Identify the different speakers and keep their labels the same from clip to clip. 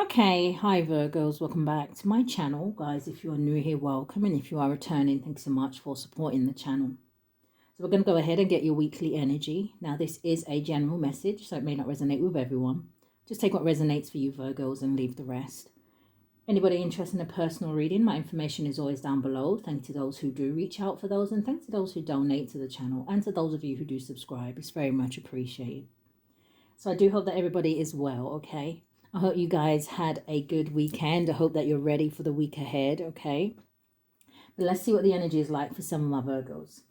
Speaker 1: Okay, hi Virgos, welcome back to my channel. Guys, if you are new here, welcome. And if you are returning, thanks so much for supporting the channel. So we're going to go ahead and get your weekly energy. Now, this is a general message, so it may not resonate with everyone. Just take what resonates for you, Virgos, and leave the rest. Anybody interested in a personal reading, my information is always down below. Thank you to those who do reach out for those, and thanks to those who donate to the channel, and to those of you who do subscribe. It's very much appreciated. So I do hope that everybody is well, okay? I hope you guys had a good weekend. I hope that you're ready for the week ahead, okay? But let's see what the energy is like for some of my Virgos.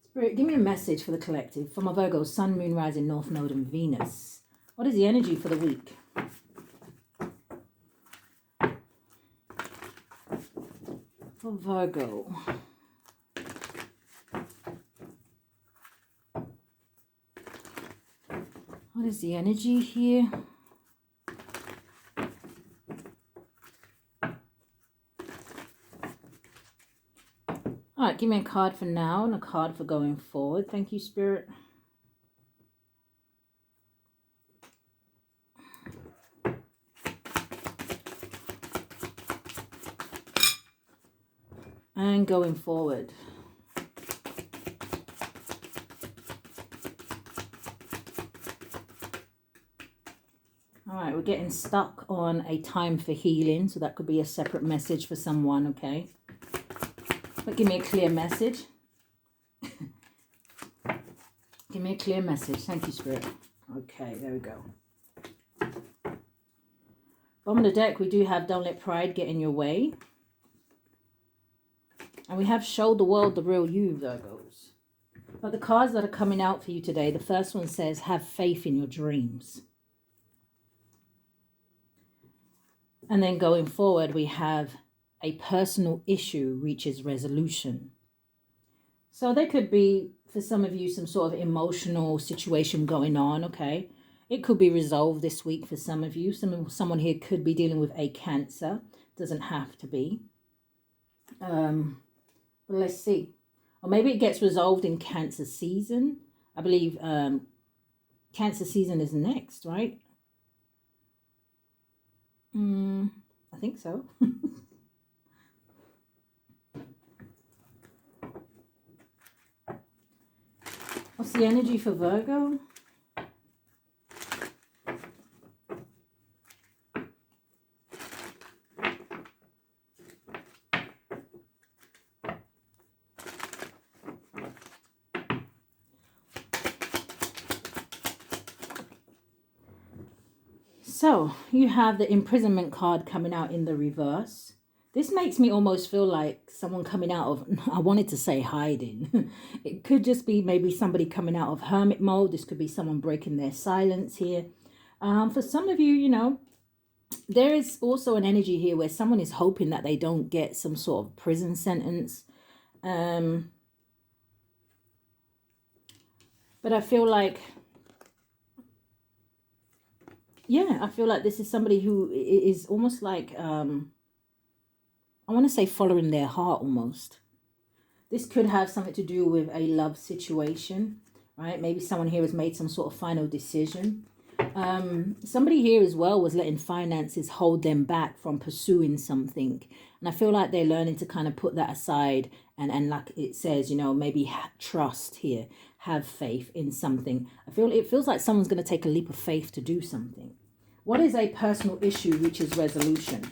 Speaker 1: Spirit, give me a message for the collective. For my Virgos, Sun, Moon, Rising, North Node, and Venus. What is the energy for the week? For Virgo. What is the energy here? All right, give me a card for now and a card for going forward. Thank you, Spirit. And going forward. All right, we're getting stuck on a time for healing, so that could be a separate message for someone, okay? But give me a clear message. Give me a clear message. Thank you, Spirit. Okay, there we go. Bottom of the deck, we do have Don't Let Pride Get in Your Way. And we have Show the World the Real You, Virgos. But the cards that are coming out for you today, the first one says, have faith in your dreams. And then going forward, we have a personal issue reaches resolution. So there could be, for some of you, some sort of emotional situation going on, okay? It could be resolved this week for some of you. Someone here could be dealing with a cancer. Doesn't have to be. But let's see. Or maybe it gets resolved in Cancer season. I believe Cancer season is next, right? I think so. What's the energy for Virgo? So, you have the imprisonment card coming out in the reverse. This makes me almost feel like someone coming out of, I wanted to say hiding. It could just be maybe somebody coming out of hermit mode. This could be someone breaking their silence here. For some of you, you know, there is also an energy here where someone is hoping that they don't get some sort of prison sentence. But I feel like, yeah, I feel like this is somebody who is almost like, I want to say following their heart almost. This could have something to do with a love situation, right? Maybe someone here has made some sort of final decision. Somebody here as well was letting finances hold them back from pursuing something. And I feel like they're learning to kind of put that aside. And like it says, you know, maybe trust here, have faith in something. It feels like someone's going to take a leap of faith to do something. What is a personal issue which is resolution?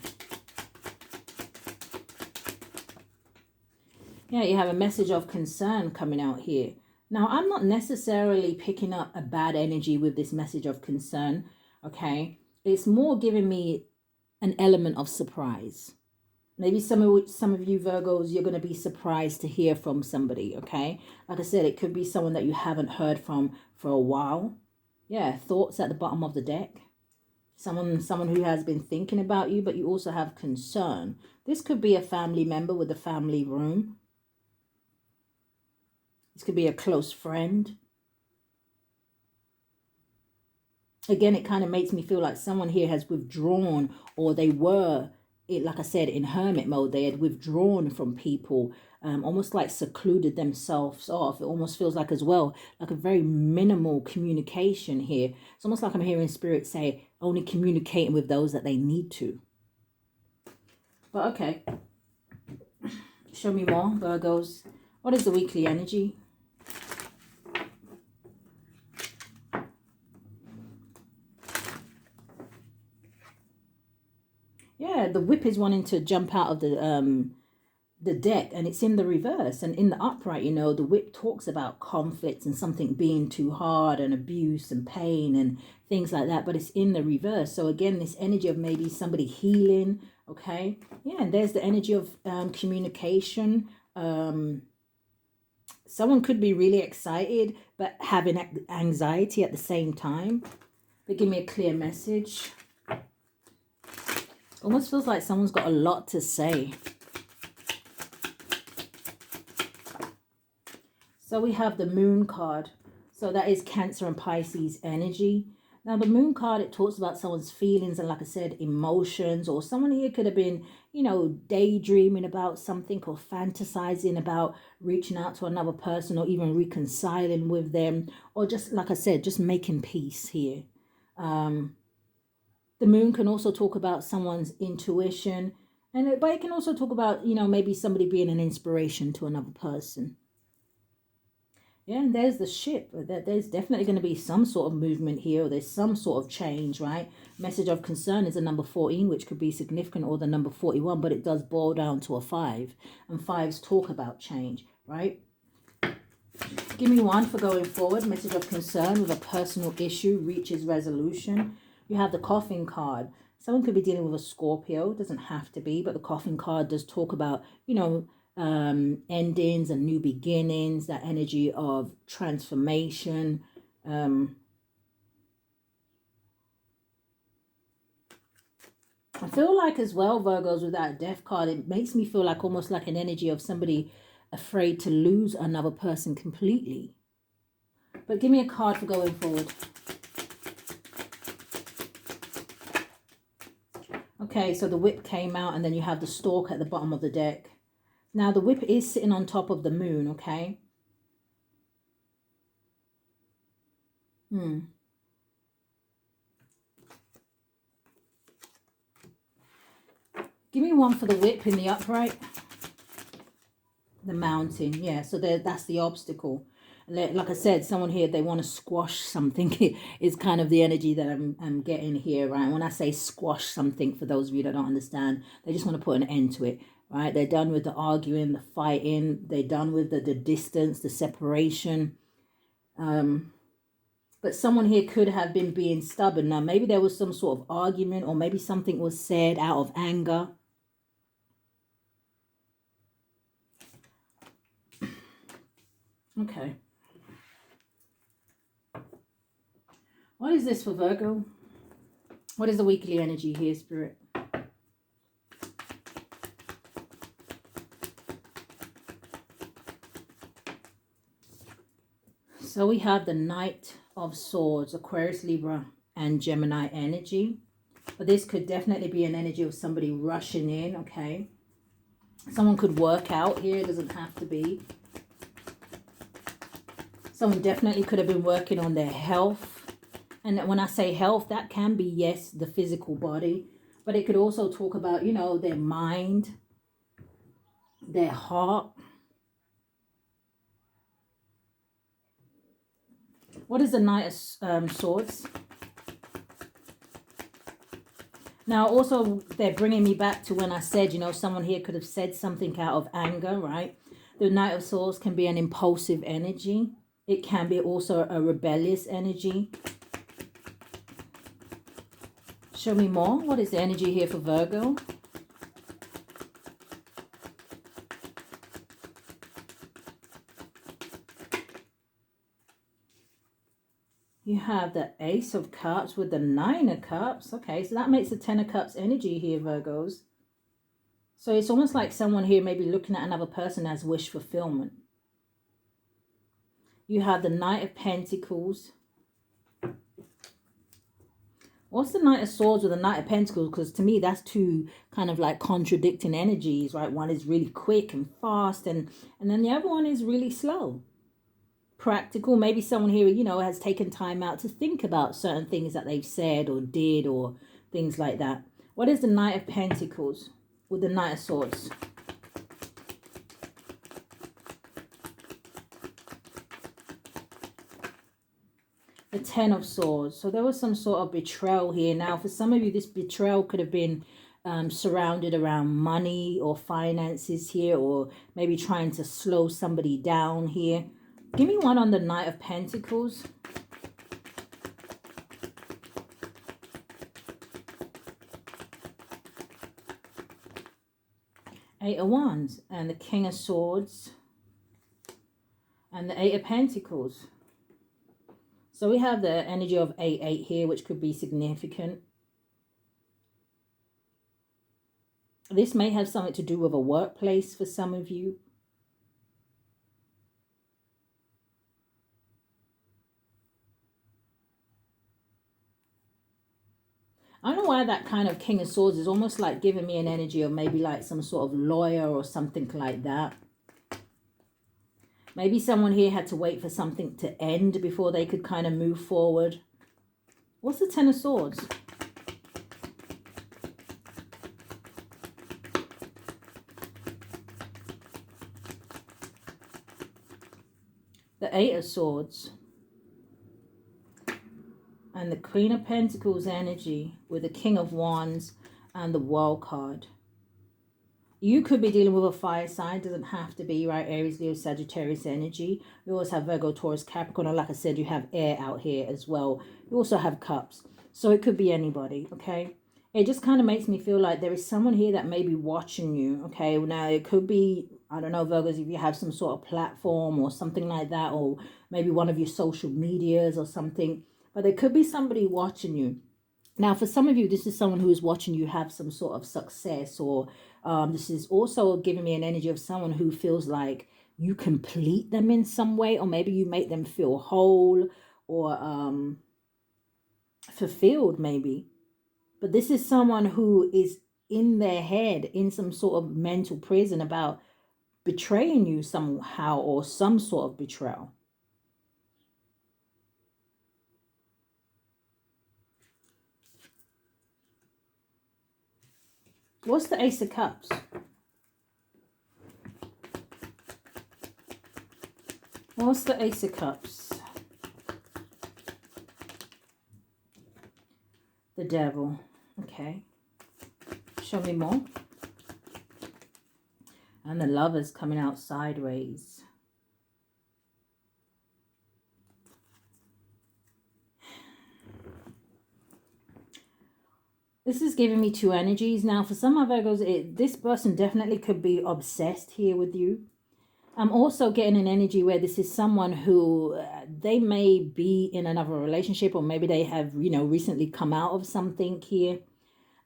Speaker 1: Yeah, you have a message of concern coming out here. Now, I'm not necessarily picking up a bad energy with this message of concern, okay? It's more giving me an element of surprise. Maybe some of you Virgos, you're going to be surprised to hear from somebody, okay? Like I said, it could be someone that you haven't heard from for a while. Yeah, thoughts at the bottom of the deck. Someone who has been thinking about you, but you also have concern. This could be a family member with a family room. This could be a close friend. Again, it kind of makes me feel like someone here has withdrawn, or they were like I said, in hermit mode. They had withdrawn from people, almost like secluded themselves off. It almost feels like as well, like a very minimal communication here. It's almost like I'm hearing spirit say only communicating with those that they need to. But okay, show me more, Virgos. What is the weekly energy? Yeah, the whip is wanting to jump out of the deck, and it's in the reverse. And in the upright, you know, the whip talks about conflicts and something being too hard and abuse and pain and things like that, but it's in the reverse. So again, this energy of maybe somebody healing. Okay, yeah, and there's the energy of communication. Someone could be really excited but having anxiety at the same time. But give me a clear message. Almost feels like someone's got a lot to say. So we have the moon card. So that is Cancer and Pisces energy. Now the moon card, it talks about someone's feelings and, like I said, emotions. Or someone here could have been, you know, daydreaming about something or fantasizing about reaching out to another person or even reconciling with them. Or just, like I said, just making peace here. The moon can also talk about someone's intuition. But it can also talk about, you know, maybe somebody being an inspiration to another person. Yeah, and there's the ship. There's definitely going to be some sort of movement here, or there's some sort of change, right? Message of concern is a number 14, which could be significant, or the number 41, but it does boil down to a 5. And 5s talk about change, right? Give me one for going forward. Message of concern with a personal issue reaches resolution. You have the coffin card. Someone could be dealing with a Scorpio. It doesn't have to be, but the coffin card does talk about, you know, endings and new beginnings, that energy of transformation. I feel like as well, Virgos, with that death card, it makes me feel like almost like an energy of somebody afraid to lose another person completely. But give me a card for going forward. Okay, so the whip came out, and then you have the stork at the bottom of the deck. Now, the whip is sitting on top of the moon, okay? Give me one for the whip in the upright. The mountain, yeah. So that's the obstacle. Like I said, someone here, they want to squash something is kind of the energy that I'm getting here, right? When I say squash something, for those of you that don't understand, they just want to put an end to it, right? They're done with the arguing, the fighting. They're done with the distance, the separation. But someone here could have been being stubborn. Now, maybe there was some sort of argument, or maybe something was said out of anger. Okay. What is this for Virgo? What is the weekly energy here, Spirit? So we have the Knight of Swords, Aquarius, Libra, and Gemini energy. But this could definitely be an energy of somebody rushing in, okay? Someone could work out here. It doesn't have to be. Someone definitely could have been working on their health. And when I say health, that can be, yes, the physical body. But it could also talk about, you know, their mind, their heart. What is the Knight of Swords? Now, also, they're bringing me back to when I said, you know, someone here could have said something out of anger, right? The Knight of Swords can be an impulsive energy. It can be also a rebellious energy. Show me more. What is the energy here for Virgo? You have the Ace of Cups with the Nine of Cups. Okay, so that makes the Ten of Cups energy here, Virgos. So it's almost like someone here may be looking at another person as wish fulfillment. You have the Knight of Pentacles What's the Knight of Swords or the Knight of Pentacles? Because to me, that's two kind of like contradicting energies, right? One is really quick and fast, and then the other one is really slow. Practical. Maybe someone here, you know, has taken time out to think about certain things that they've said or did or things like that. What is the Knight of Pentacles with the Knight of Swords? The Ten of Swords. So there was some sort of betrayal here. Now, for some of you, this betrayal could have been surrounded around money or finances here, or maybe trying to slow somebody down here. Give me one on the Knight of Pentacles. Eight of Wands and the King of Swords and the Eight of Pentacles. So we have the energy of 8-8 here, which could be significant. This may have something to do with a workplace for some of you. I don't know why that kind of King of Swords is almost like giving me an energy of maybe like some sort of lawyer or something like that. Maybe someone here had to wait for something to end before they could kind of move forward. What's the Ten of Swords? The Eight of Swords. And the Queen of Pentacles energy with the King of Wands and the World card. You could be dealing with a fire sign. Doesn't have to be, right? Aries, Leo, Sagittarius energy. You also have Virgo, Taurus, Capricorn. And like I said, you have air out here as well. You also have cups. So it could be anybody, okay? It just kind of makes me feel like there is someone here that may be watching you, okay? Now, it could be, I don't know, Virgos, if you have some sort of platform or something like that, or maybe one of your social medias or something. But there could be somebody watching you. Now, for some of you, this is someone who is watching you have some sort of success, or this is also giving me an energy of someone who feels like you complete them in some way, or maybe you make them feel whole or fulfilled maybe. But this is someone who is in their head, in some sort of mental prison about betraying you somehow, or some sort of betrayal. What's the Ace of Cups? What's the Ace of Cups? The Devil. Okay. Show me more. And the Lovers coming out sideways. This is giving me two energies. Now, for some of Virgos, this person definitely could be obsessed here with you. I'm also getting an energy where this is someone who they may be in another relationship, or maybe they have, you know, recently come out of something here.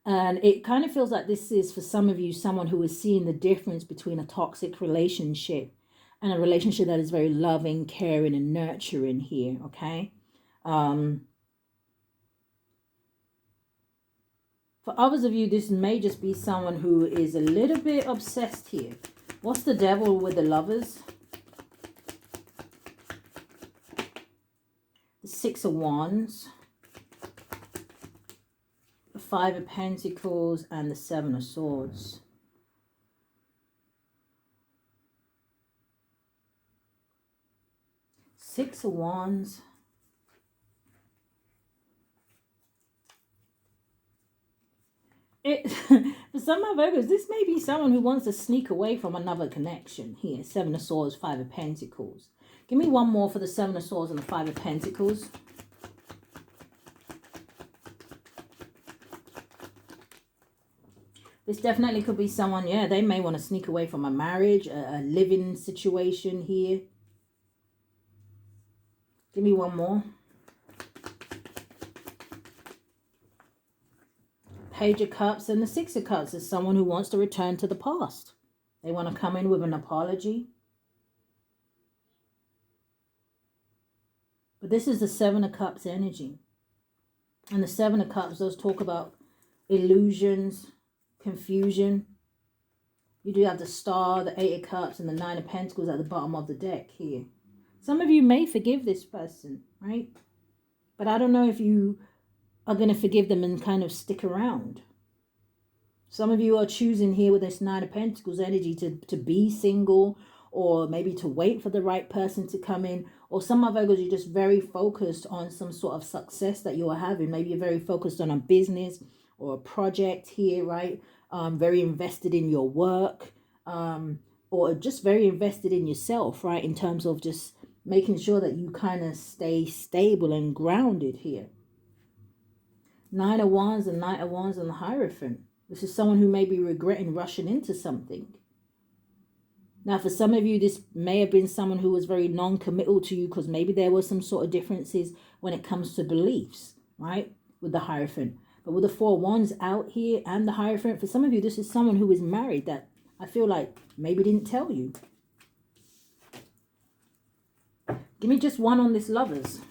Speaker 1: And it kind of feels like this is, for some of you, someone who is seeing the difference between a toxic relationship and a relationship that is very loving, caring, and nurturing here, okay? For others of you, this may just be someone who is a little bit obsessed here. What's the Devil with the Lovers? The Six of Wands. The Five of Pentacles and the Seven of Swords. Six of Wands. For some of Virgos, this may be someone who wants to sneak away from another connection here. Seven of Swords, Five of Pentacles. Give me one more for the Seven of Swords and the Five of Pentacles. This definitely could be someone, yeah, they may want to sneak away from a marriage, a living situation here. Give me one more. Page of Cups and the Six of Cups is someone who wants to return to the past. They want to come in with an apology. But this is the Seven of Cups energy. And the Seven of Cups does talk about illusions, confusion. You do have the Star, the Eight of Cups, and the Nine of Pentacles at the bottom of the deck here. Some of you may forgive this person, right? But I don't know if you are going to forgive them and kind of stick around. Some of you are choosing here with this Nine of Pentacles energy to be single, or maybe to wait for the right person to come in. Or some of Virgos, you're just very focused on some sort of success that you are having. Maybe you're very focused on a business or a project here, right? Very invested in your work, or just very invested in yourself, right? In terms of just making sure that you kind of stay stable and grounded here. Nine of Wands and Knight of Wands and the Hierophant. This is someone who may be regretting rushing into something. Now, for some of you, this may have been someone who was very non-committal to you because maybe there were some sort of differences when it comes to beliefs, right? With the Hierophant. But with the Four of Wands out here and the Hierophant, for some of you, this is someone who is married that I feel like maybe didn't tell you. Give me just one on this Lovers.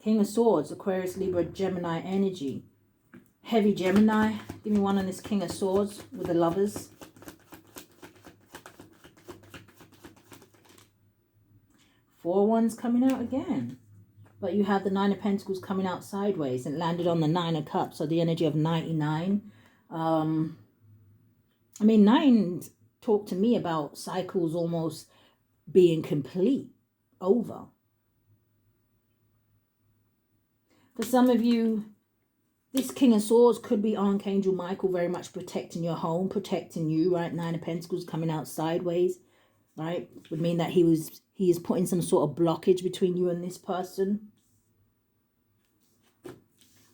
Speaker 1: King of Swords, Aquarius, Libra, Gemini energy. Heavy Gemini. Give me one on this King of Swords with the Lovers. Four of Wands coming out again. But you have the Nine of Pentacles coming out sideways and landed on the Nine of Cups. So the energy of 99. I mean, nines talk to me about cycles almost being complete, over. For some of you, this King of Swords could be Archangel Michael very much protecting your home, protecting you, right? Nine of Pentacles coming out sideways, right? Would mean that he is putting some sort of blockage between you and this person.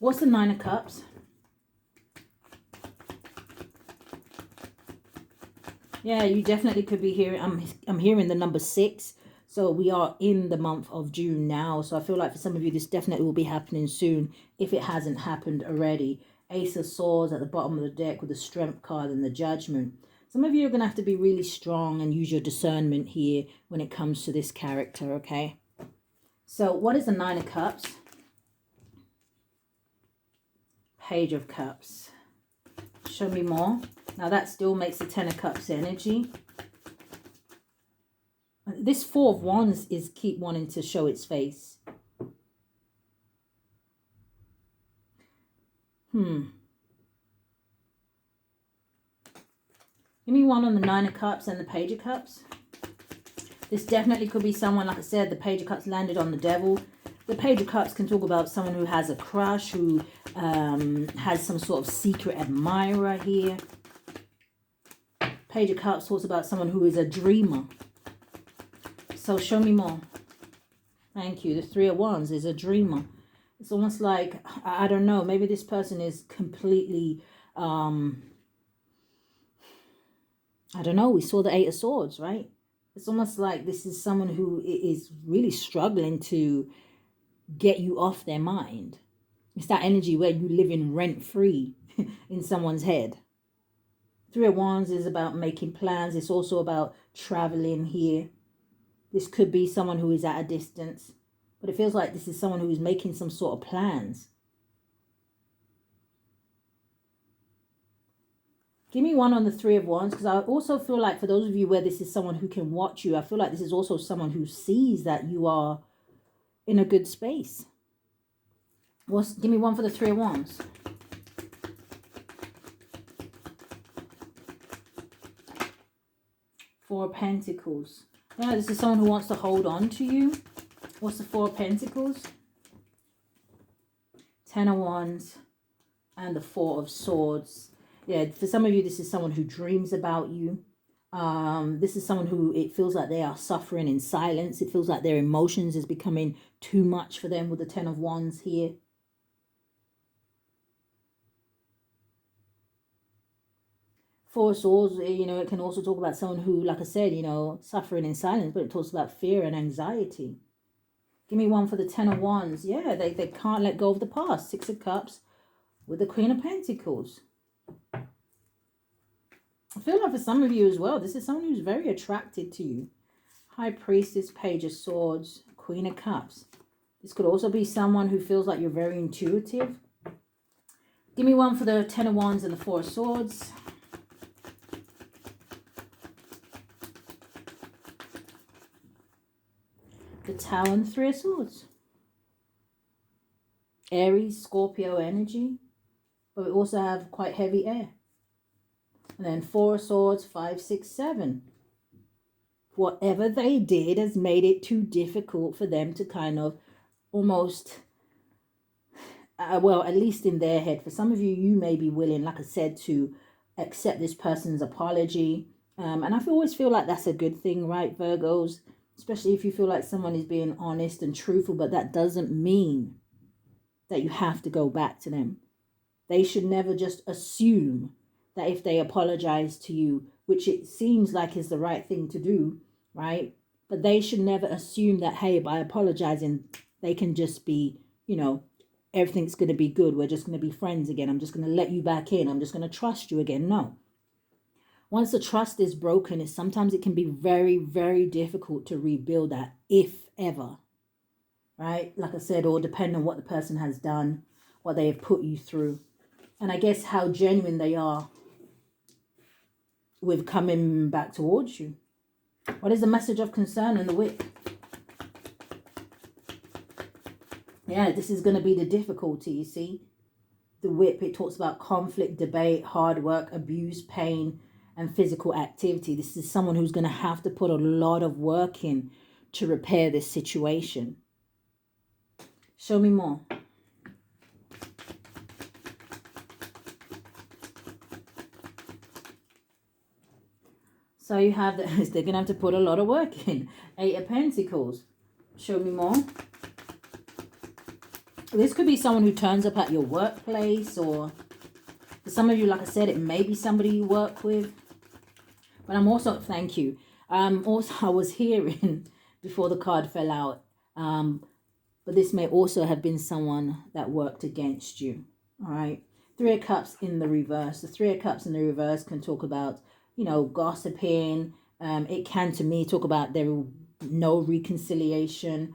Speaker 1: What's the Nine of Cups? Yeah, you definitely could be hearing, I'm hearing the number 6. So we are in the month of June now. So I feel like for some of you, this definitely will be happening soon if it hasn't happened already. Ace of Swords at the bottom of the deck with the Strength card and the Judgment. Some of you are going to have to be really strong and use your discernment here when it comes to this character, okay? So what is the Nine of Cups? Page of Cups. Show me more. Now that still makes the Ten of Cups energy. This Four of Wands is keep wanting to show its face. Give me one on the Nine of Cups and the Page of Cups. This definitely could be someone, like I said, the Page of Cups landed on the Devil. The Page of Cups can talk about someone who has a crush, who has some sort of secret admirer here. Page of Cups talks about someone who is a dreamer. So show me more. Thank you. The Three of Wands is a dreamer. It's almost like, I don't know, maybe this person is completely, I don't know, we saw the Eight of Swords, right? It's almost like this is someone who is really struggling to get you off their mind. It's that energy where you live in rent-free in someone's head. Three of Wands is about making plans. It's also about traveling here. This could be someone who is at a distance, but it feels like this is someone who is making some sort of plans. Give me one on the Three of Wands, because I also feel like for those of you where this is someone who can watch you, I feel like this is also someone who sees that you are in a good space. Give me one for the Three of Wands. Four of Pentacles. Yeah, this is someone who wants to hold on to you. What's the Four of Pentacles? Ten of Wands and the Four of Swords. Yeah, for some of you, this is someone who dreams about you. This is someone who it feels like they are suffering in silence. It feels like their emotions is becoming too much for them with the Ten of Wands here. Four of Swords, you know, it can also talk about someone who, like I said, you know, suffering in silence, but it talks about fear and anxiety. Give me one for the Ten of Wands. Yeah, they can't let go of the past. Six of Cups with the Queen of Pentacles. I feel like for some of you as well, this is someone who's very attracted to you. High Priestess, Page of Swords, Queen of Cups. This could also be someone who feels like you're very intuitive. Give me one for the Ten of Wands and the Four of Swords. The Tower and the Three of Swords. Aries, Scorpio energy. But we also have quite heavy air. And then Four of Swords, 5, 6, 7. Whatever they did has made it too difficult for them to kind of almost, well, at least in their head. For some of you, you may be willing, like I said, to accept this person's apology. And I always feel like that's a good thing, right, Virgos? Especially if you feel like someone is being honest and truthful, but that doesn't mean that you have to go back to them. They should never just assume that if they apologize to you, which it seems like is the right thing to do, right? But they should never assume that, hey, by apologizing, they can just be, you know, everything's going to be good. We're just going to be friends again. I'm just going to let you back in. I'm just going to trust you again. No. Once the trust is broken, sometimes it can be very, very difficult to rebuild that, if ever, right? Like I said, or depending on what the person has done, what they have put you through. And I guess how genuine they are with coming back towards you. What is the message of concern and the Whip? Yeah, this is going to be the difficulty, you see. The Whip, it talks about conflict, debate, hard work, abuse, pain, and physical activity. This is someone who's going to have to put a lot of work in to repair this situation. Show me more. So you have that they're going to have to put a lot of work in. 8 of Pentacles. Show me more. This could be someone who turns up at your workplace, or for some of you, like I said, it may be somebody you work with. But I'm also, thank you. Also, I was hearing before the card fell out, but this may also have been someone that worked against you. All right. 3 of Cups in the reverse. The 3 of Cups in the reverse can talk about, you know, gossiping. It can, to me, talk about there no reconciliation.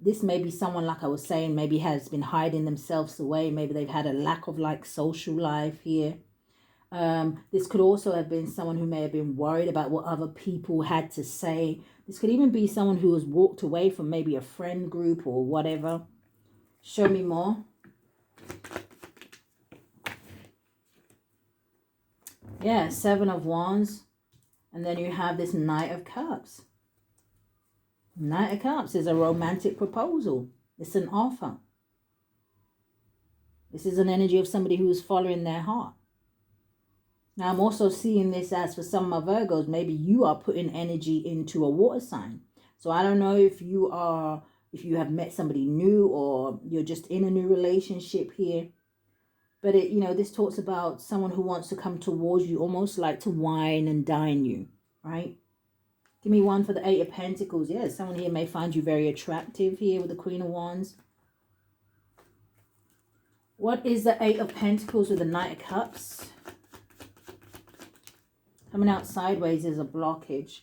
Speaker 1: This may be someone, like I was saying, maybe has been hiding themselves away. Maybe they've had a lack of like social life here. This could also have been someone who may have been worried about what other people had to say. This could even be someone who has walked away from maybe a friend group or whatever. Show me more. Yeah, 7 of Wands. And then you have this Knight of Cups. Knight of Cups is a romantic proposal. It's an offer. This is an energy of somebody who is following their heart. Now, I'm also seeing this as for some of my Virgos, maybe you are putting energy into a water sign. So I don't know if you have met somebody new or you're just in a new relationship here. But it, you know, this talks about someone who wants to come towards you, almost like to wine and dine you, right? Give me one for the 8 of Pentacles. Yeah, someone here may find you very attractive here with the Queen of Wands. What is the 8 of Pentacles with the Knight of Cups? Coming out sideways is a blockage.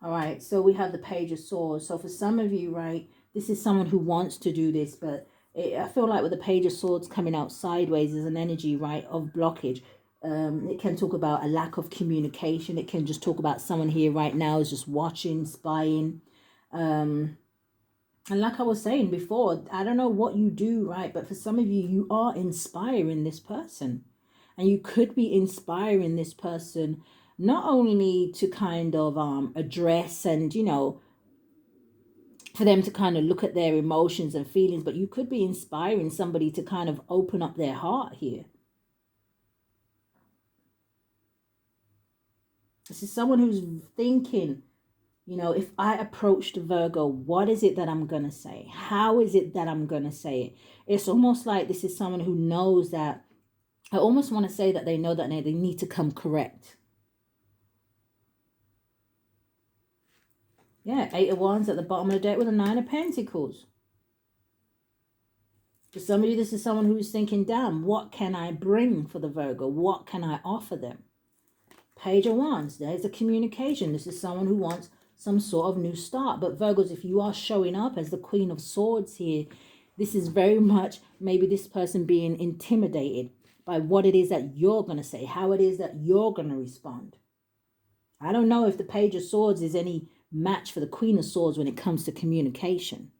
Speaker 1: All right, so we have the Page of Swords. So for some of you, right, this is someone who wants to do this, but I feel like with the Page of Swords coming out sideways is an energy, right, of blockage. It can talk about a lack of communication. It can just talk about someone here right now is just watching, spying. And like I was saying before, I don't know what you do, right, but for some of you, you are inspiring this person. And you could be inspiring this person not only to kind of address and, you know, for them to kind of look at their emotions and feelings, but you could be inspiring somebody to kind of open up their heart here. This is someone who's thinking, you know, if I approach the Virgo, what is it that I'm going to say? How is it that I'm going to say it? It's almost like this is someone who knows that, I almost want to say that they know that they need to come correct. Yeah, 8 of Wands at the bottom of the deck with a 9 of Pentacles. For some of you, this is someone who's thinking, damn, what can I bring for the Virgo? What can I offer them? Page of Wands, there's a communication. This is someone who wants some sort of new start. But Virgos, if you are showing up as the Queen of Swords here, this is very much maybe this person being intimidated by what it is that you're going to say, how it is that you're going to respond. I don't know if the Page of Swords is any match for the Queen of Swords when it comes to communication.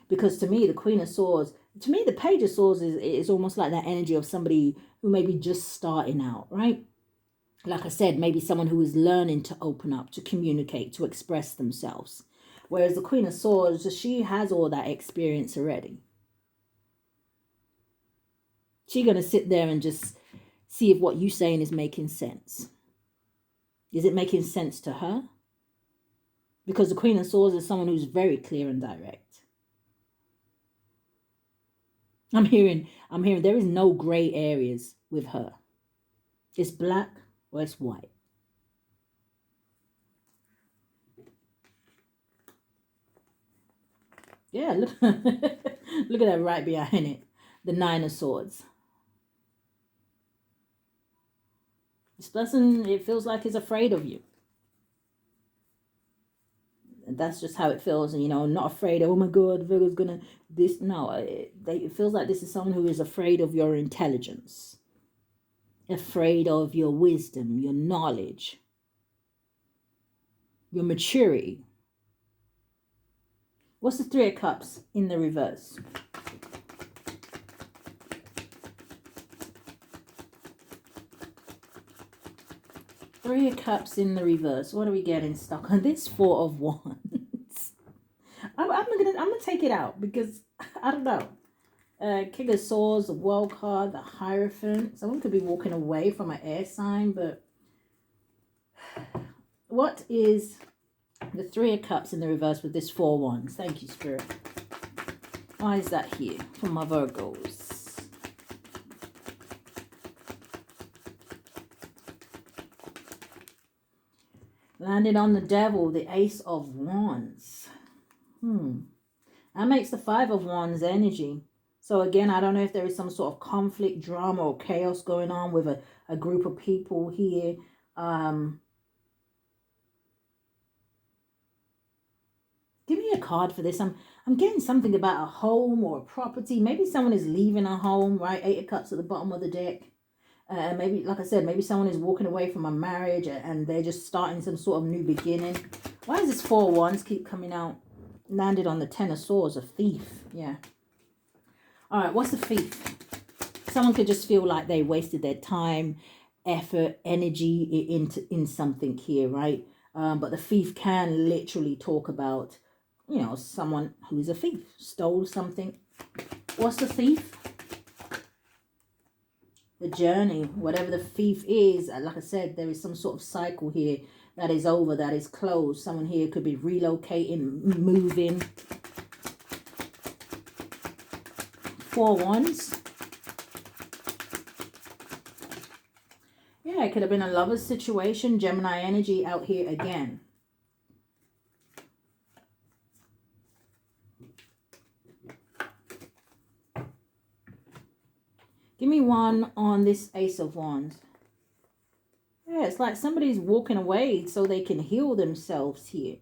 Speaker 1: Because to me, the Queen of Swords, to me, the Page of Swords is almost like that energy of somebody who may be just starting out, right? Like I said, maybe someone who is learning to open up, to communicate, to express themselves. Whereas the Queen of Swords, she has all that experience already. She's going to sit there and just see if what you're saying is making sense. Is it making sense to her? Because the Queen of Swords is someone who's very clear and direct. I'm hearing there is no gray areas with her. It's black or it's white. Yeah, look, look at that right behind it. The Nine of Swords. This person, it feels like is afraid of you. And that's just how it feels. And, you know, not afraid of, oh my God, Virgo's gonna this. No, it feels like this is someone who is afraid of your intelligence. Afraid of your wisdom, your knowledge, your maturity. What's the Three of Cups in the reverse? Three of Cups in the reverse. What are we getting stuck on? This Four of Wands. I'm gonna take it out because I don't know. King of Swords, the World card, the Hierophant. Someone could be walking away from an air sign, but what is the Three of Cups in the reverse with this Four of Wands? Thank you, Spirit. Why is that here for my Virgos? Landed on the Devil, the Ace of Wands. That makes the Five of Wands energy. So again, I don't know if there is some sort of conflict, drama, or chaos going on with a group of people here. Give me a card for this. I'm getting something about a home or a property. Maybe someone is leaving a home, right? Eight of Cups at the bottom of the deck. Maybe, like I said, maybe someone is walking away from a marriage and they're just starting some sort of new beginning. Why does this Four of Wands keep coming out? Landed on the Ten of Swords, a thief. Yeah. All right, what's the thief? Someone could just feel like they wasted their time, effort, energy in something here, right? But the thief can literally talk about, you know, someone who is a thief, stole something. What's the thief? The journey, whatever the thief is, like I said, there is some sort of cycle here that is over, that is closed. Someone here could be relocating, moving. Four Wands. Yeah, it could have been a lover's situation. Gemini energy out here again. Give me one on this Ace of Wands. Yeah, it's like somebody's walking away so they can heal themselves here.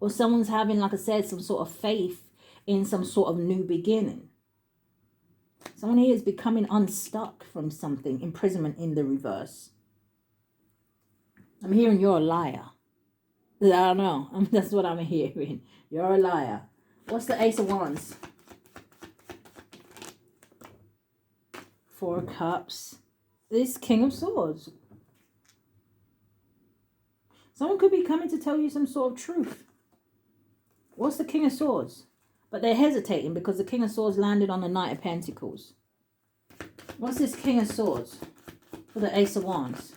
Speaker 1: Or someone's having, like I said, some sort of faith in some sort of new beginning. Someone here is becoming unstuck from something. Imprisonment in the reverse. I'm hearing you're a liar. I don't know. That's what I'm hearing. You're a liar. What's the Ace of Wands? Four of Cups. This King of Swords. Someone could be coming to tell you some sort of truth. What's the King of Swords? But they're hesitating because the King of Swords landed on the Knight of Pentacles. What's this King of Swords for the Ace of Wands?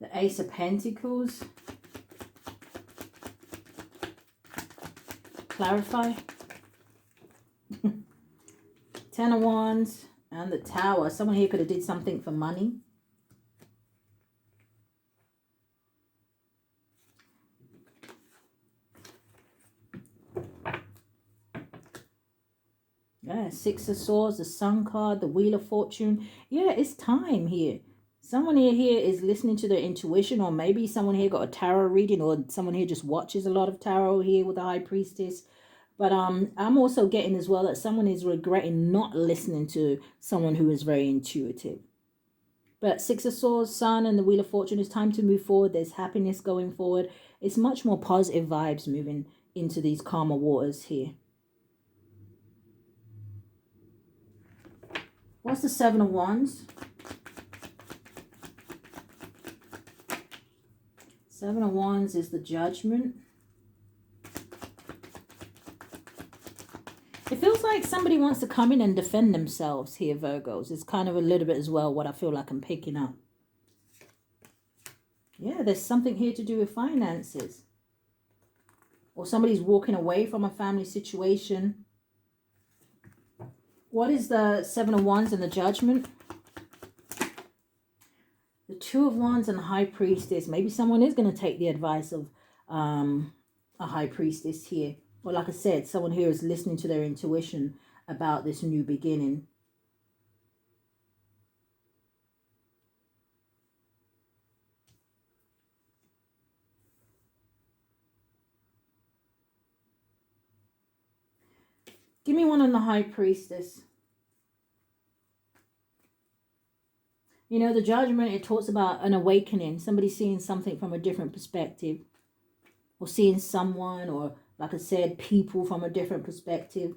Speaker 1: The Ace of Pentacles. Clarify. Ten of Wands and the Tower. Someone here could have did something for money. Yeah, Yeah, Six of Swords, the Sun card, the Wheel of Fortune. Yeah, it's time here. Someone here is listening to their intuition, or maybe someone here got a tarot reading, or someone here just watches a lot of tarot here with the High Priestess. But I'm also getting as well that someone is regretting not listening to someone who is very intuitive. But Six of Swords, Sun, and the Wheel of Fortune, is time to move forward. There's happiness going forward. It's much more positive vibes moving into these calmer waters here. What's the Seven of Wands? Seven of Wands is the Judgment. It feels like somebody wants to come in and defend themselves here, Virgos. It's kind of a little bit as well what I feel like I'm picking up. Yeah, there's something here to do with finances. Or somebody's walking away from a family situation. What is the Seven of Wands and the Judgment? The Two of Wands and the High Priestess. Maybe someone is going to take the advice of a High Priestess here. Well, like I said, someone here is listening to their intuition about this new beginning. Give me one on the High Priestess. You know, the Judgment, it talks about an awakening. Somebody seeing something from a different perspective. Or seeing someone, or like I said, people from a different perspective.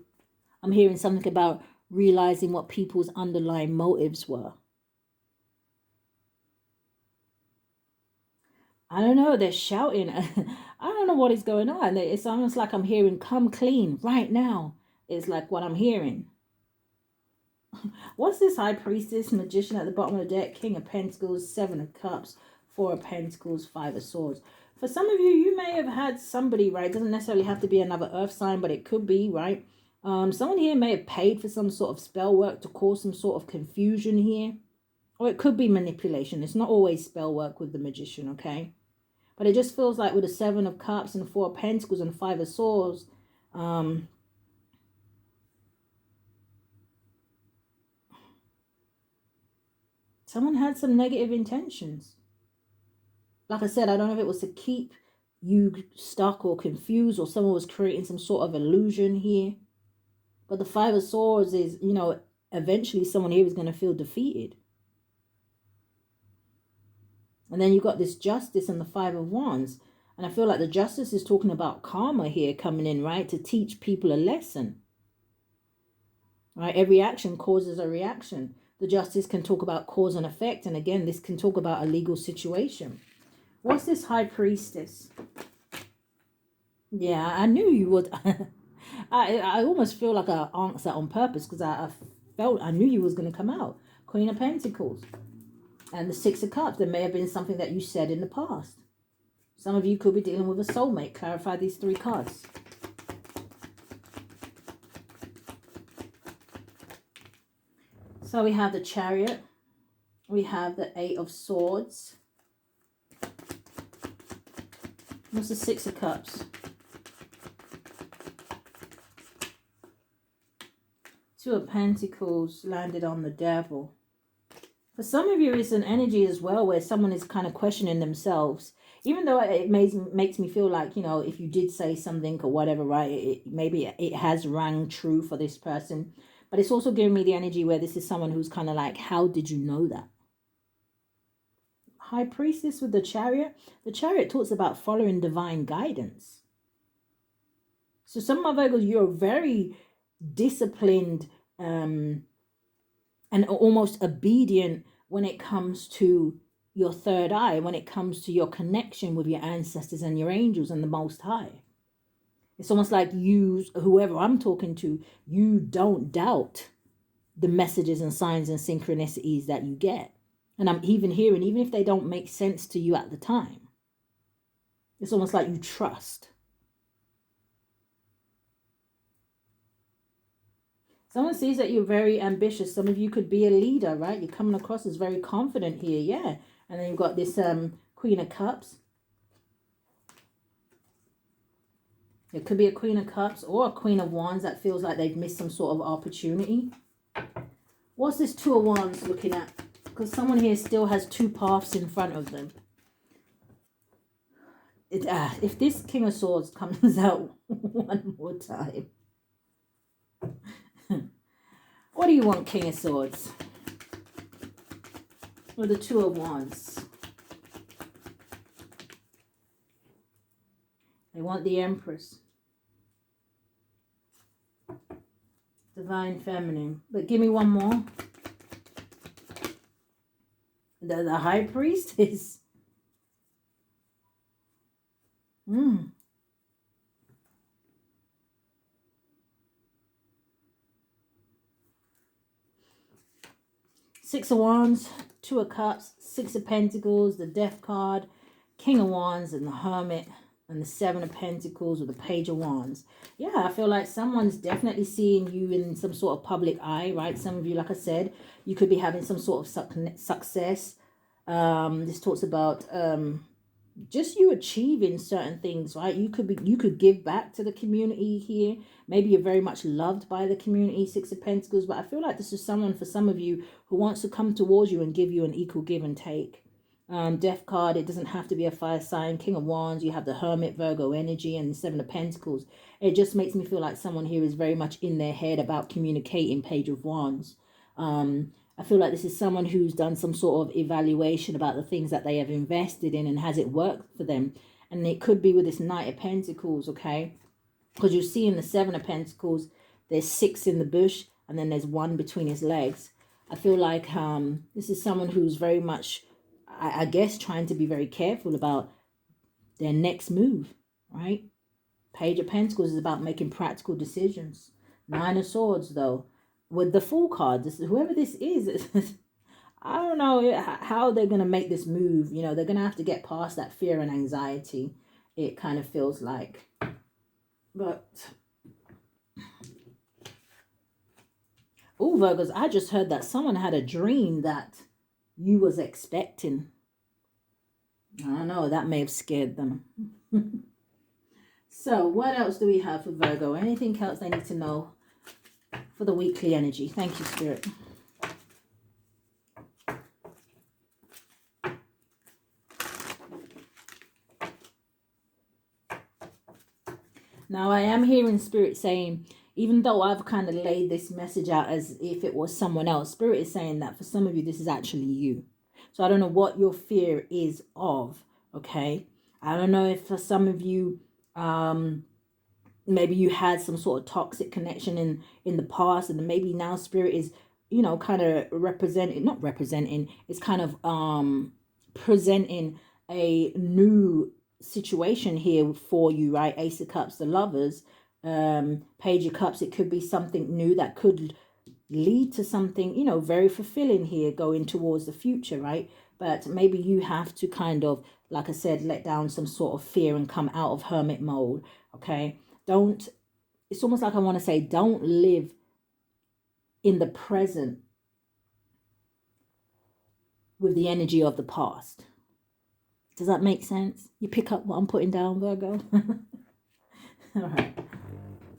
Speaker 1: I'm hearing something about realizing what people's underlying motives were. I don't know, they're shouting. I don't know what is going on. It's almost like I'm hearing, come clean right now. It's like what I'm hearing. What's this High Priestess, Magician at the bottom of the deck, King of Pentacles, Seven of Cups, Four of Pentacles, Five of Swords. For some of you, you may have had somebody, right? It doesn't necessarily have to be another earth sign, but it could be, right? Someone here may have paid for some sort of spell work to cause some sort of confusion here. Or it could be manipulation. It's not always spell work with the Magician, okay? But it just feels like with the Seven of Cups and the Four of Pentacles and Five of Swords, someone had some negative intentions. Like I said, I don't know if it was to keep you stuck or confused, or someone was creating some sort of illusion here. But the Five of Swords is, you know, eventually someone here is going to feel defeated. And then you've got this Justice and the Five of Wands. And I feel like the Justice is talking about karma here coming in, right? To teach people a lesson. Right? Every action causes a reaction. The Justice can talk about cause and effect. And again, this can talk about a legal situation. What's this High Priestess? Yeah, I knew you would. I almost feel like I answered that on purpose because I knew you was going to come out. Queen of Pentacles. And the Six of Cups. There may have been something that you said in the past. Some of you could be dealing with a soulmate. Clarify these three cards. So we have the Chariot. We have the Eight of Swords. What's the Six of Cups? Two of Pentacles landed on the Devil. For some of you, it's an energy as well where someone is kind of questioning themselves. Even though it makes me feel like, you know, if you did say something or whatever, right, maybe it has rang true for this person. But it's also giving me the energy where this is someone who's kind of like, how did you know that? High Priestess with the Chariot. The Chariot talks about following divine guidance. So some of Virgos, you're very disciplined and almost obedient when it comes to your third eye, when it comes to your connection with your ancestors and your angels and the Most High. It's almost like you, whoever I'm talking to, you don't doubt the messages and signs and synchronicities that you get. And I'm even hearing, even if they don't make sense to you at the time, it's almost like you trust. Someone sees that you're very ambitious. Some of you could be a leader, right? You're coming across as very confident here, yeah. And then you've got this Queen of Cups. It could be a Queen of Cups or a Queen of Wands that feels like they've missed some sort of opportunity. What's this Two of Wands looking at? Because someone here still has two paths in front of them. If this King of Swords comes out one more time. What do you want, King of Swords? Or the Two of Wands? They want the Empress. Divine Feminine. But give me one more. The High Priest is... Six of Wands, Two of Cups, Six of Pentacles, the Death card, King of Wands, and the Hermit, and the Seven of Pentacles with the Page of Wands. Yeah, I feel like someone's definitely seeing you in some sort of public eye, right? Some of you, like I said, you could be having some sort of success. This talks about just you achieving certain things, right? You could give back to the community here. Maybe you're very much loved by the community, Six of Pentacles, but I feel like this is someone, for some of you, who wants to come towards you and give you an equal give and take. Death card, it doesn't have to be a fire sign. King of Wands, you have the Hermit, Virgo energy, and the Seven of Pentacles. It just makes me feel like someone here is very much in their head about communicating, Page of Wands. I feel like this is someone who's done some sort of evaluation about the things that they have invested in and has it worked for them. And it could be with this Knight of Pentacles, okay? Because you see in the Seven of Pentacles, there's six in the bush and then there's one between his legs. I feel like this is someone who's very much, I guess, trying to be very careful about their next move, right? Page of Pentacles is about making practical decisions. Nine of Swords, though, with the Fool card, whoever this is, I don't know how they're going to make this move. You know, they're going to have to get past that fear and anxiety, it kind of feels like. But, oh, Virgos, I just heard that someone had a dream that you was expecting. I don't know, that may have scared them. So, what else do we have for Virgo? Anything else they need to know for the weekly energy? Thank you, Spirit. Now, I am hearing Spirit saying, even though I've kind of laid this message out as if it was someone else, Spirit is saying that for some of you, this is actually you. So I don't know what your fear is of, okay? I don't know if for some of you, maybe you had some sort of toxic connection in the past, and maybe now Spirit is, you know, kind of it's kind of presenting a new situation here for you, right? Ace of Cups, the Lovers, Page of Cups, it could be something new that could lead to something, you know, very fulfilling here going towards the future, right? But maybe you have to kind of, like I said, let down some sort of fear and come out of hermit mode, okay? Don't, it's almost like I want to say, don't live in the present with the energy of the past. Does that make sense? You pick up what I'm putting down, Virgo? All right.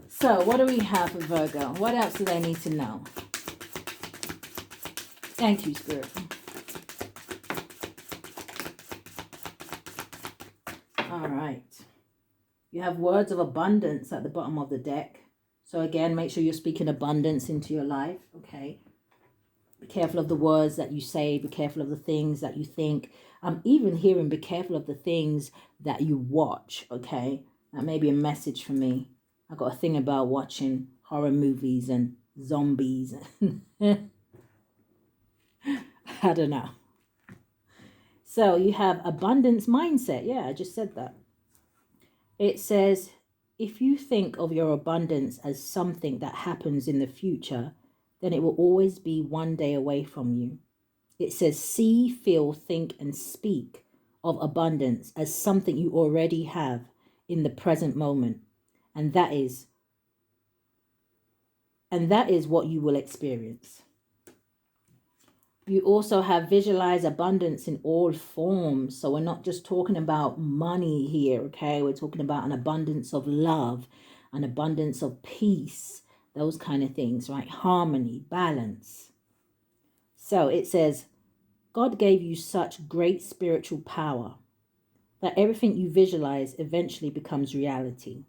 Speaker 1: So what do we have for Virgo? What else do they need to know? Thank you, Spirit. All right. You have words of abundance at the bottom of the deck. So again, make sure you're speaking abundance into your life, okay? Be careful of the words that you say. Be careful of the things that you think. I'm even hearing be careful of the things that you watch, okay? That may be a message for me. I got a thing about watching horror movies and zombies. I don't know. So you have abundance mindset. Yeah, I just said that. It says, if you think of your abundance as something that happens in the future, then it will always be one day away from you. It says, see, feel, think, and speak of abundance as something you already have in the present moment. And that is what you will experience. You also have visualize abundance in all forms. So we're not just talking about money here, okay? We're talking about an abundance of love, an abundance of peace, those kind of things, right? Harmony, balance. So it says, God gave you such great spiritual power that everything you visualize eventually becomes reality.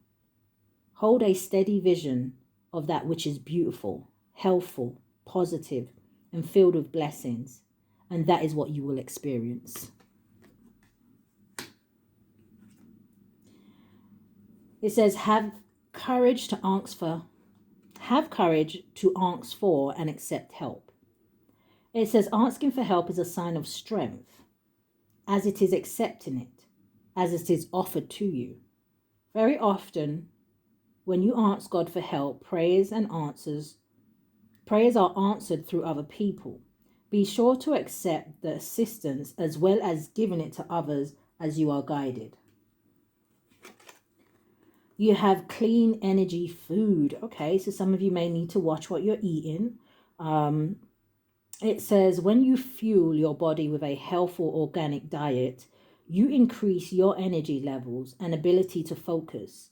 Speaker 1: Hold a steady vision of that which is beautiful, healthful, positive, and filled with blessings, and that is what you will experience. It says, have courage to ask for and accept help. It says asking for help is a sign of strength, as it is accepting it, as it is offered to you. Very often, when you ask God for help, prayers are answered through other people. Be sure to accept the assistance as well as giving it to others as you are guided. You have clean energy food. Okay, so some of you may need to watch what you're eating. It says when you fuel your body with a healthful organic diet, you increase your energy levels and ability to focus.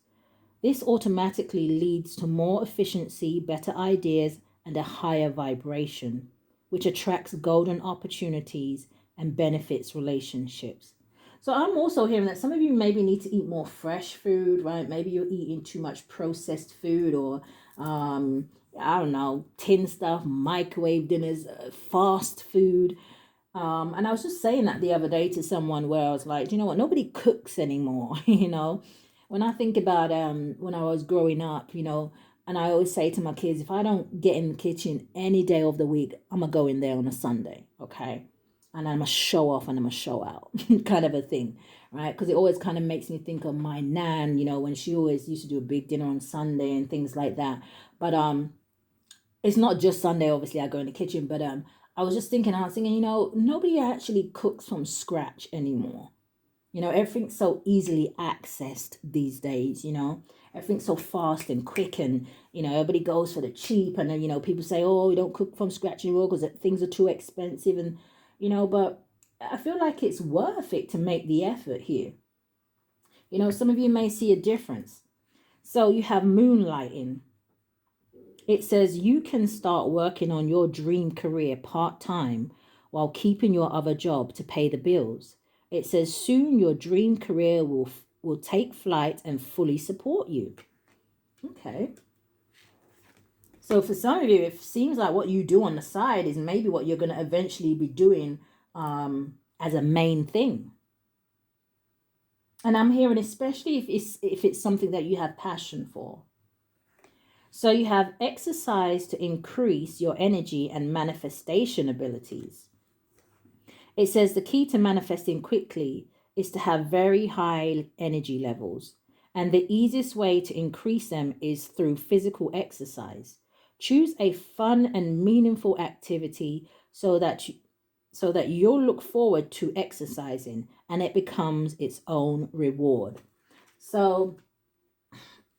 Speaker 1: This automatically leads to more efficiency, better ideas, and a higher vibration, which attracts golden opportunities and benefits relationships. So I'm also hearing that some of you maybe need to eat more fresh food, right? Maybe you're eating too much processed food or, I don't know, tin stuff, microwave dinners, fast food. And I was just saying that the other day to someone where I was like, you know what, nobody cooks anymore, you know? When I think about when I was growing up, you know, and I always say to my kids, if I don't get in the kitchen any day of the week, I'm going to go in there on a Sunday, okay? And I'm going to show off and I'm going to show out kind of a thing, right? Because it always kind of makes me think of my nan, you know, when she always used to do a big dinner on Sunday and things like that. But it's not just Sunday, obviously, I go in the kitchen. But I was thinking, you know, nobody actually cooks from scratch anymore. You know, everything's so easily accessed these days, you know. Everything's so fast and quick and, you know, everybody goes for the cheap. And then, you know, people say, oh, you don't cook from scratch anymore because things are too expensive. And, you know, but I feel like it's worth it to make the effort here. You know, some of you may see a difference. So you have moonlighting. It says you can start working on your dream career part-time while keeping your other job to pay the bills. It says soon your dream career will take flight and fully support you. Okay. So for some of you, it seems like what you do on the side is maybe what you're going to eventually be doing as a main thing. And I'm hearing, especially if it's something that you have passion for. So you have exercise to increase your energy and manifestation abilities. It says the key to manifesting quickly is to have very high energy levels. And the easiest way to increase them is through physical exercise. Choose a fun and meaningful activity so that you'll look forward to exercising and it becomes its own reward. So,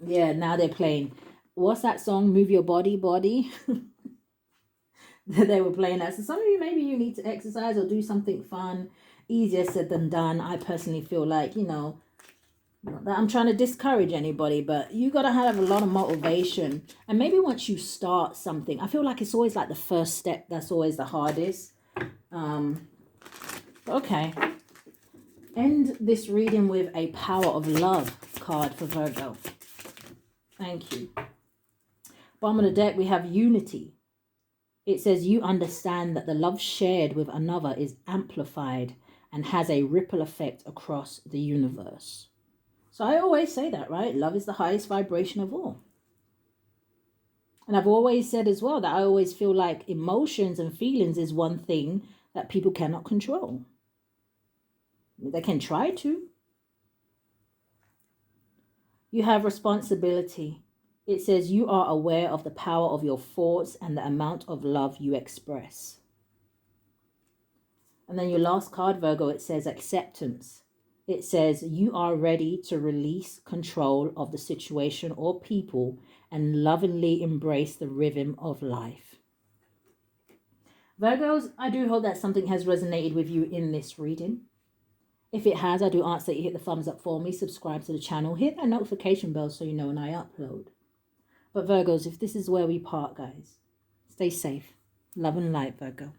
Speaker 1: yeah, now they're playing. What's that song? Move Your Body, Body. They were playing that. So some of you, maybe you need to exercise or do something fun. Easier said than done. I personally feel like, you know, not that I'm trying to discourage anybody, but you got to have a lot of motivation. And maybe once you start something, I feel like it's always like the first step that's always the hardest. Okay. End this reading with a Power of Love card for Virgo. Thank you. Bottom of the deck, we have Unity. It says you understand that the love shared with another is amplified and has a ripple effect across the universe. So I always say that, right? Love is the highest vibration of all. And I've always said as well that I always feel like emotions and feelings is one thing that people cannot control. They can try to. You have responsibility. It says you are aware of the power of your thoughts and the amount of love you express. And then your last card, Virgo, it says acceptance. It says you are ready to release control of the situation or people and lovingly embrace the rhythm of life. Virgos, I do hope that something has resonated with you in this reading. If it has, I do ask that you hit the thumbs up for me, subscribe to the channel, hit that notification bell so you know when I upload. But Virgos, if this is where we part, guys, stay safe. Love and light, Virgo.